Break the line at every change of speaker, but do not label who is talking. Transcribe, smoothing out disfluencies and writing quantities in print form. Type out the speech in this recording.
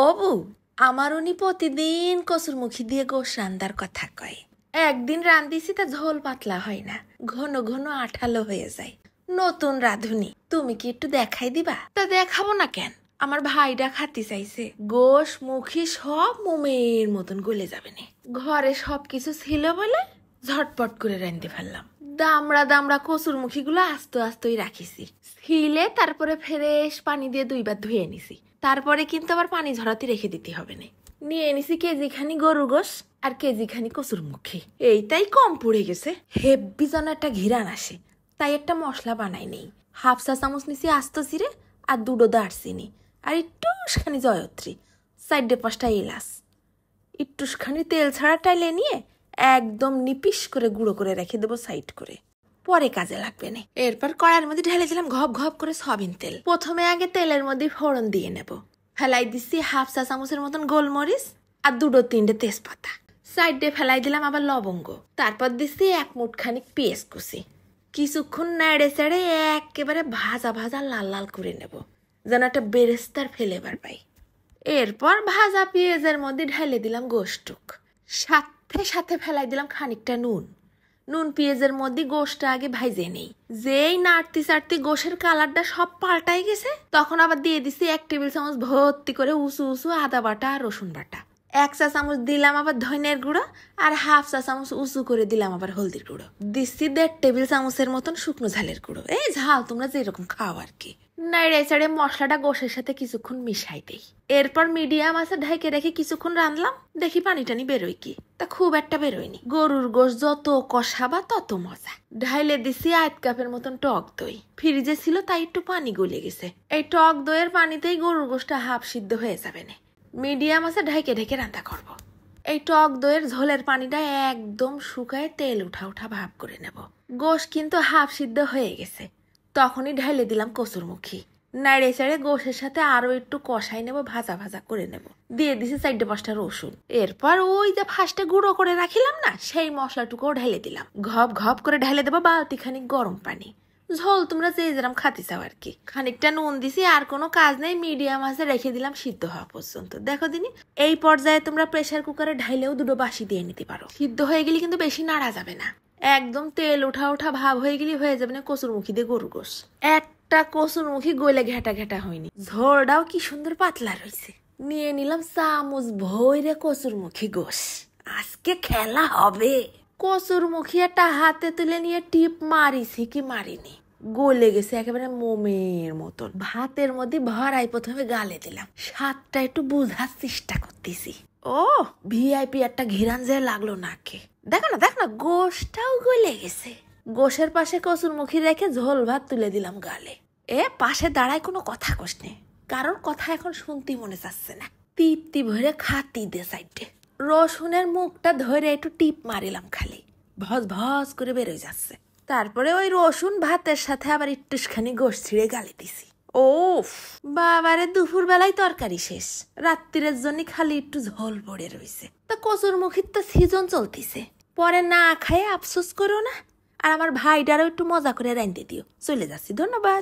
ও বউ, আমার উনি প্রতিদিন কসুরমুখী দিয়ে গোশ রান্দার কথা কয়। একদিন রান্দিছি তা ঝোল পাতলা হয় না, ঘন ঘন আঠালো হয়ে যায়। নতুন রাঁধুনি, তুমি কি একটু দেখাই দিবা? তা দেখাবো না কেন, আমার ভাইটা খাতে চাইছে। গোশ মুখী সব মোমের মতন গলে যাবে না। ঘরে সবকিছু ছিল বলে ঝটপট করে রাঁধতে ফেললাম। দামড়া দামড়া কসুরমুখী গুলো আস্তে আস্তেই রাখিছি। ছিলে তারপরে ফ্রেশ পানি দিয়ে 2 বার ধুয়ে নিছি। তারপরে কিন্তু আবার পানি ঝরাতে রেখে দিতে হবে না। নিয়ে নিছি কেজিখানি গরু গোশ আর কেজিখানি কসুরমুখী। এইটাই কম পড়ে গেছে, হেব্বি যেন একটা ঘিরান আসে, তাই একটা মশলা বানাই নেই। 1/2 চা চামচ নিছি আস্ত জিরে আর 2 দারচিনি আর একটুখানি জয়ত্রী, 4-5টা এলাচ। একটুখানি তেল ছাড়া টাইলে নিয়ে একদম নিপিস করে গুঁড়ো করে রেখে দেবো সাইড করে, পরে কাজে লাগবে না। এরপর কড়াইয়ের মধ্যে ঢেলে দিলাম ঘপ ঘপ করে সয়াবিন তেল। প্রথমে আগে তেলের মধ্যে ফোড়ন দিয়ে নেব। ফেলাই দিচ্ছি 1/2 চা চামচের মতন গোলমরিচ আর 2-3টে তেজপাতা। সাইডে ফেলাই দিলাম আবার লবঙ্গ। তারপর দিচ্ছি 1 মুঠখানি পেঁয়াজ কুচি। কিছুক্ষণ নেড়ে চেড়ে একেবারে ভাজা ভাজা লাল লাল করে নেব, যেন একটা বেরেস্তার ফ্লেভার পাই। এরপর ভাজা পেঁয়াজের মধ্যে ঢেলে দিলাম গোশটুক, সাথে সাথে ফেলাই দিলাম খানিকটা নুন। নুন পেঁয়াজের মধ্যে গোশটা আগে ভাইজে নেই। যেই নাড়তি চাড়তি গোশের কালারটা সব পাল্টাই গেছে, তখন আবার দিয়ে দিছি 1 টেবিল চামচ ভর্তি করে উঁচু উঁচু আদা বাটা আর রসুন বাটা। 1 চা চামচ দিলাম আবার ধনিয়ার গুঁড়ো আর 1/2 চা চামচ উঁচু করে দিলাম আবার হলদির গুঁড়ো। দিচ্ছি 1.5 টেবিল চামচের মতন শুকনো ঝালের গুঁড়ো। এই ঝাল তোমরা যেরকম খাও আর কি। নাড়ে চাড়ে মশলাটা গোশের সাথে কিছুক্ষণ মিশাই দেই। এরপর মিডিয়াম আছে ঢেকে রেখে কিছুক্ষণ রাঁধলাম। দেখি পানি টানি বেরোয় কি, তা খুব একটা বেরোয়নি। গরুর গোশ যত কষাবা তত মজা। ঢাইলে দিছি 1 কাপের মতন টক দই। ফ্রিজে ছিল তাই একটু পানি গলে গেছে। এই টক দইয়ের পানিতেই গরুর গোশটা হাফ সিদ্ধ হয়ে যাবে না। মিডিয়াম আছে ঢেকে ঢেকে রান্না করব। এই টক দইয়ের ঝোলের পানিটা একদম শুকায় তেল উঠা উঠা ভাব করে নেব। গোশ কিন্তু হাফ সিদ্ধ হয়ে গেছে, তখনই ঢেলে দিলাম কসুরমুখী। নাড়ে চাড়ে গোশের সাথে আরো একটু কষাই নেব, ভাজা ভাজা করে নেব। দিয়ে দিছি 4-5টা রসুন। এরপর ওই যে ফার্স্টে গুঁড়ো করে রাখিলাম না, সেই মশলাটুকুও ঢেলে দিলাম। ঘপ ঘপ করে ঢেলে দেবো বালতি খানিক গরম পানি। ঝোল তোমরা যে যেরকম খাতে চাও আর কি। খানিকটা নুন দিছি, আর কোনো কাজ নেই। মিডিয়াম আছে রেখে দিলাম সিদ্ধ হওয়া পর্যন্ত। দেখো দিনি, এই পর্যায়ে তোমরা প্রেসার কুকারে ঢাইলেও 2 বাসি দিয়ে নিতে পারো। সিদ্ধ হয়ে গেলে কিন্তু বেশি নাড়া যাবে না। একদম তেল উঠা উঠা ভাব হয়ে গেলে হয়ে যাবে না কসুরমুখী দিয়ে গরু গোশ। একটা কসুরমুখী গলে ঘেটা ঘেটা হয়নি, ঝোলটাও কি সুন্দর পাতলা রয়েছে। নিয়ে নিলাম চামচ ভরে কসুরমুখী গোশ। আজকে খেলা হবে। কসুরমুখী একটা হাতে তুলে নিয়ে টিপ মারিছি কি মারিনি, গলে গেছে একেবারে মোমের মতন। ভাতের মধ্যে ভরাই প্রথমে গালে দিলাম, স্বাদটা একটু বুঝার চেষ্টা করতেছি। ও ভিআইপি একটা ঘিরান যে লাগলো নাকে। দেখো না গোশটাও গলে গেছে। গোশের পাশে কসুরমুখী রেখে ঝোল ভাত তুলে দিলাম গালে। পাশে দাঁড়ায় কোনো কথা কোস নে, কারোর কথা এখন শুনতে মনে চাচ্ছে না। তৃপ্তি ভরে খাতি দে সাইডে। রসুনের মুখটা ধরে একটু টিপ মারিলাম, খালি ভজ ভজ করে বেরোয় যাচ্ছে। তারপরে ওই রসুন ভাতের সাথে আবার একটুখানি গোশ ছিঁড়ে গালে দিছি। ও বাবারে, দুপুর বেলায় তরকারি শেষ, রাত্রিরের জন্য খালি একটু ঝোল পড়ে রয়েছে। তা কসুরমুখীর তো সিজন চলতিছে, পরে না খায় আফসোস করো না। আর আমার ভাইটারও একটু মজা করে রাঁধতে দিও। চলে যাচ্ছি, ধন্যবাদ।